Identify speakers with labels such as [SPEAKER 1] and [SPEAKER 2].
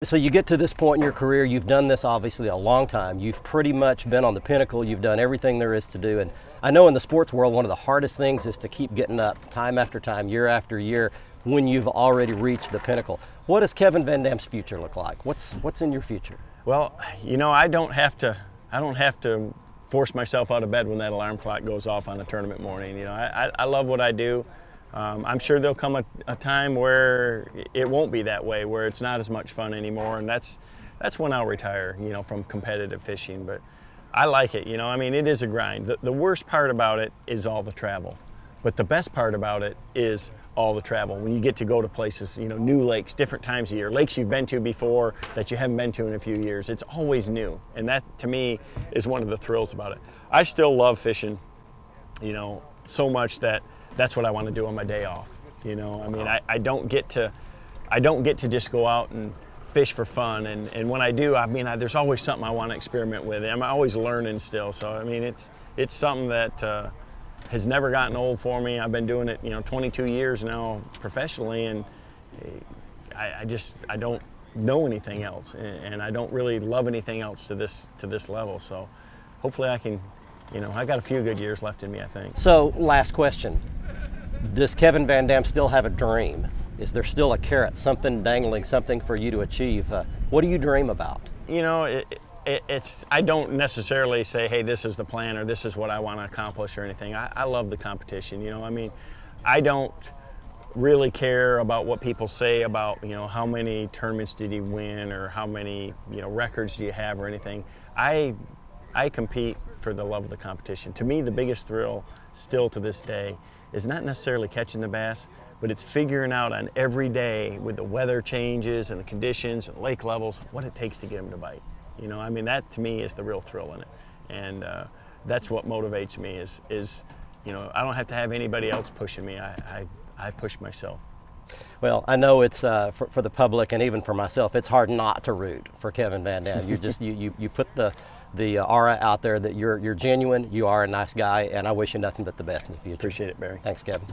[SPEAKER 1] So you get to this point in your career, you've done this obviously a long time. You've pretty much been on the pinnacle, you've done everything there is to do. And I know in the sports world, one of the hardest things is to keep getting up time after time, year after year, when you've already reached the pinnacle. What does Kevin Van Dam's future look like? What's in your future?
[SPEAKER 2] Well, you know, I don't have to force myself out of bed when that alarm clock goes off on a tournament morning. You know, I love what I do. I'm sure there'll come a time where it won't be that way, where it's not as much fun anymore, and that's when I'll retire, you know, from competitive fishing. But I like it, you know. I mean, it is a grind. The worst part about it is all the travel, but the best part about it is all the travel. When you get to go to places, you know, new lakes, different times of year, lakes you've been to before that you haven't been to in a few years. It's always new, and that to me is one of the thrills about it. I still love fishing, you know, so much that that's what I want to do on my day off. You know, I mean, I don't get to just go out and fish for fun. And when I do, I mean, there's always something I want to experiment with. I'm always learning still. So I mean, it's something that has never gotten old for me. I've been doing it, you know, 22 years now professionally, and I don't know anything else, and I don't really love anything else to this level. So hopefully I can, you know, I got a few good years left in me, I think.
[SPEAKER 1] So last question. Does Kevin Van Dam still have a dream? Is there still a carrot, something dangling, something for you to achieve? What do you dream about?
[SPEAKER 2] You know, I don't necessarily say, hey, this is the plan or this is what I want to accomplish or anything. I love the competition, you know. I mean, I don't really care about what people say about, you know, how many tournaments did he win or how many, you know, records do you have or anything. I compete for the love of the competition. To me, the biggest thrill still to this day is not necessarily catching the bass, but it's figuring out on every day with the weather changes and the conditions and lake levels, what it takes to get them to bite. You know, I mean, that to me is the real thrill in it. And that's what motivates me is, you know, I don't have to have anybody else pushing me. I push myself.
[SPEAKER 1] Well, I know it's for the public and even for myself, it's hard not to root for Kevin Van Dam. You just you put the aura out there that you're genuine, you are a nice guy, and I wish you nothing but the best in the future.
[SPEAKER 2] Appreciate it, Barry.
[SPEAKER 1] Thanks, Kevin.